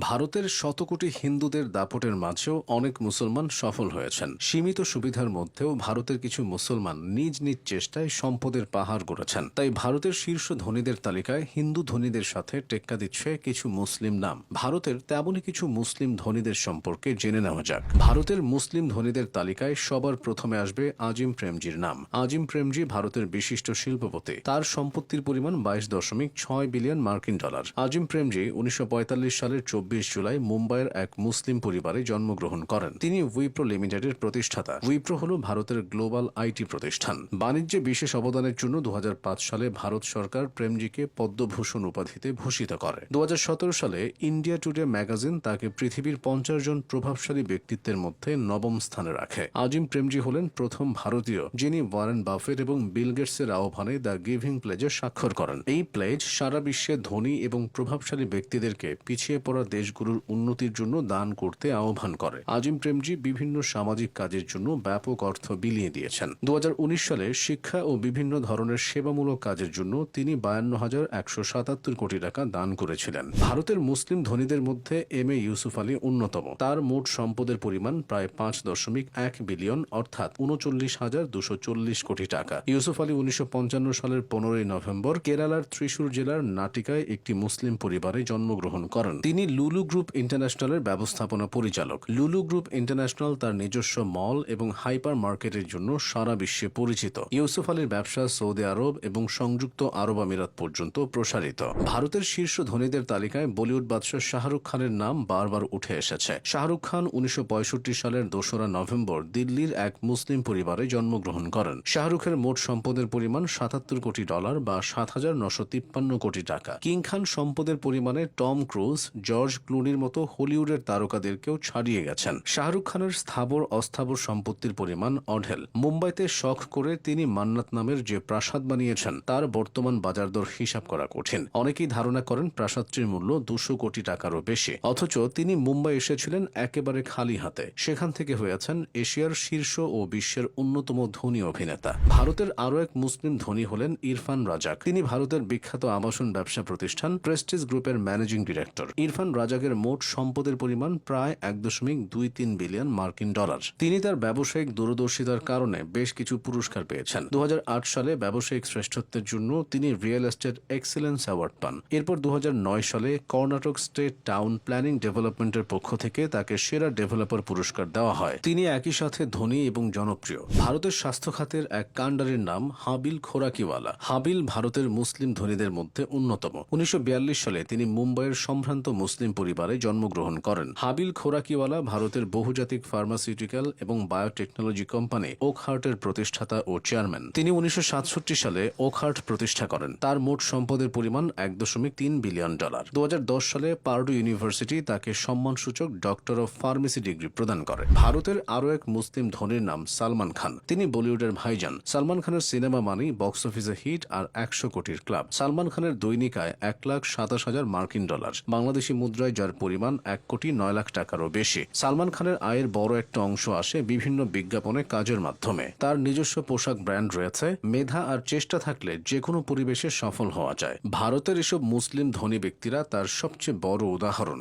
ভারতের শতকোটি হিন্দুদের দাপটের মাঝেও অনেক মুসলমান সফল হয়েছেন। সীমিত সুবিধার মধ্যেও ভারতের কিছু মুসলমান নিজ নিজ চেষ্টায় সম্পদের পাহাড় গড়েছেন। তাই ভারতের শীর্ষ ধনীদের তালিকায় হিন্দু ধনীদের সাথে টেক্কা দিচ্ছে কিছু মুসলিম নাম। ভারতের তেমনই কিছু মুসলিম ধনীদের সম্পর্কে জেনে নেওয়া যাক। ভারতের মুসলিম ধনীদের তালিকায় সবার প্রথমে আসবে আজিম প্রেমজির নাম। আজিম প্রেমজি ভারতের বিশিষ্ট শিল্পপতি। তার সম্পত্তির পরিমাণ 22.6 বিলিয়ন মার্কিন ডলার। আজিম প্রেমজি 1945 সালের 24 জুলাই মুম্বাইয়ের এক মুসলিম পরিবারে জন্মগ্রহণ করেন। তিনি উইপ্রো লিমিটেডের প্রতিষ্ঠাতা। উইপ্রো হল ভারতের গ্লোবাল আইটি প্রতিষ্ঠান। বাণিজ্যে বিশেষ অবদানের জন্য 2005 সালে ভারত সরকার প্রেমজিকে পদ্মভূষণ উপাধিতে ভূষিত করে। 2017 সালে ইন্ডিয়া টুডে ম্যাগাজিন তাকে পৃথিবীর 50 জন প্রভাবশালী ব্যক্তিত্বের মধ্যে নবম স্থানে রাখে। আজিম প্রেমজি হলেন প্রথম ভারতীয় যিনি ওয়ারেন বাফেট এবং বিল গেটসের আহ্বানে দ্য গিভিং প্লেজে স্বাক্ষর করেন। এই প্লেজ সারা বিশ্বে ধনী এবং প্রভাবশালী ব্যক্তিদেরকে পিছিয়ে পড়া দেশগুলোর উন্নতির জন্য দান করতে আহ্বান করে। আজিম প্রেমজি বিভিন্ন সামাজিক কাজের জন্য ব্যাপক অর্থ বিলিয়ে দিয়েছেন। 2019 সালে শিক্ষা ও বিভিন্ন ধরনের সেবামূলক কাজের জন্য তিনি 52,177 কোটি টাকা দান করেছিলেন। ভারতের মুসলিম ধনীদের মধ্যে এম এ ইউসুফ আলী অন্যতম। তার মোট সম্পদের পরিমাণ প্রায় 5.1 বিলিয়ন অর্থাৎ 39,240 কোটি টাকা। ইউসুফ আলী 1955 সালের 15 নভেম্বর কেরালার ত্রিশূর জেলার নাটিকায় একটি মুসলিম পরিবারে জন্মগ্রহণ করেন। তিনি লুলু গ্রুপ ইন্টারন্যাশনালের ব্যবস্থাপনা পরিচালক। লুলু গ্রুপ ইন্টারন্যাশনাল তার নিজস্ব মল এবং হাইপার মার্কেটের জন্য সারা বিশ্বে পরিচিত। ইউসুফ আলীর ব্যবসা সৌদি আরব এবং সংযুক্ত আরব আমিরাত পর্যন্ত প্রসারিত। ভারতের শীর্ষ ধনীদের তালিকায় বলিউড বাদশাহ শাহরুখ খানের নাম বারবার উঠে এসেছে। শাহরুখ খান 1965 সালের 2 নভেম্বর দিল্লির এক মুসলিম পরিবারে জন্মগ্রহণ করেন। শাহরুখের মোট সম্পদের পরিমাণ 77 কোটি ডলার বা 7,953 কোটি টাকা। কিং খান সম্পদের পরিমাণে টম ক্রুজ, জর্জ ক্লুনির মতো হলিউডের তারকাদেরকেও ছাড়িয়ে গেছেন। শাহরুখ খানের স্থাবর অস্থাবর সম্পত্তির পরিমাণ অঢেল। মুম্বাইতে শখ করে তিনি মান্নাত নামের যে প্রাসাদ বানিয়েছেন তার বর্তমান বাজার দর হিসাব করা কঠিন। অনেকেই ধারণা করেন প্রাসাদটির মূল্য 200 কোটি টাকারও বেশি। অথচ তিনি মুম্বাই এসেছিলেন একেবারে খালি হাতে। সেখান থেকে হয়েছেন এশিয়ার শীর্ষ ও বিশ্বের অন্যতম ধনী অভিনেতা। ভারতের আরও এক মুসলিম ধনী হলেন ইরফান রাজাক। তিনি ভারতের বিখ্যাত আবাসন ব্যবসা প্রতিষ্ঠান প্রেস্টিজ গ্রুপের ম্যানেজিং ডিরেক্টর। ইরফান রাজাকের মোট সম্পদের পরিমাণ প্রায় 1.23 বিলিয়ন মার্কিন ডলার। তিনি তার ব্যবসায়িক দূরদর্শিতার কারণে বেশ কিছু পুরস্কার পেয়েছেন। 2008 সালে ব্যবসায়িক শ্রেষ্ঠত্বের জন্য তিনি রিয়েল এস্টেট এক্সেলেন্স অ্যাওয়ার্ড পান। এরপর 2009 সালে কর্ণাটক স্টেট টাউন প্ল্যানিং ডেভেলপমেন্টের পক্ষ থেকে তাকে সেরা ডেভেলপার পুরস্কার দেওয়া হয়। তিনি একই সাথে ধনী এবং জনপ্রিয়। ভারতের স্বাস্থ্য খাতের এক কাণ্ডারির নাম হাবিল খোরাকিওয়ালা। হাবিল ভারতের মুসলিম ধনীদের মধ্যে অন্যতম। 1942 সালে তিনি মুম্বাইয়ের সম্ভ্রান্ত মুসলিম পরিবারে জন্মগ্রহণ করেন। হাবিল খোরাকিওয়ালা ভারতের বহুজাতিক ফার্মাসিউটিক্যাল এবং বায়োটেকনোলজি কোম্পানি ওকহার্টের প্রতিষ্ঠাতা ও চেয়ারম্যান। তিনি 1967 সালে ওকহার্ট প্রতিষ্ঠা করেন। তার মোট সম্পদের পরিমাণ 1.3 বিলিয়ন ডলার। 2010 সালে পার্ডু ইউনিভার্সিটি তাকে সম্মানসূচক ডক্টর অব ফার্মেসি ডিগ্রি প্রদান করে। ভারতের আরও এক মুসলিম ধনীর নাম সালমান খান। তিনি বলিউডের ভাইজান। সালমান খানের সিনেমা মানেই বক্স অফিসে হিট আর 100 কোটির ক্লাব। সালমান খানের দৈনিক আয় 1,27,000 মার্কিন ডলার। বাংলাদেশি মুদ্রায় যার পরিমাণ 1,09,00,000 টাকারও বেশি। সালমান খানের আয়ের বড় একটা অংশ আসে বিভিন্ন বিজ্ঞাপনে কাজের মাধ্যমে। তার নিজস্ব পোশাক ব্র্যান্ড রয়েছে। মেধা আর চেষ্টা থাকলে যে কোনো পরিবেশে সফল হওয়া যায়। ভারতের এসব মুসলিম ধনী ব্যক্তিরা তার সবচেয়ে বড় উদাহরণ।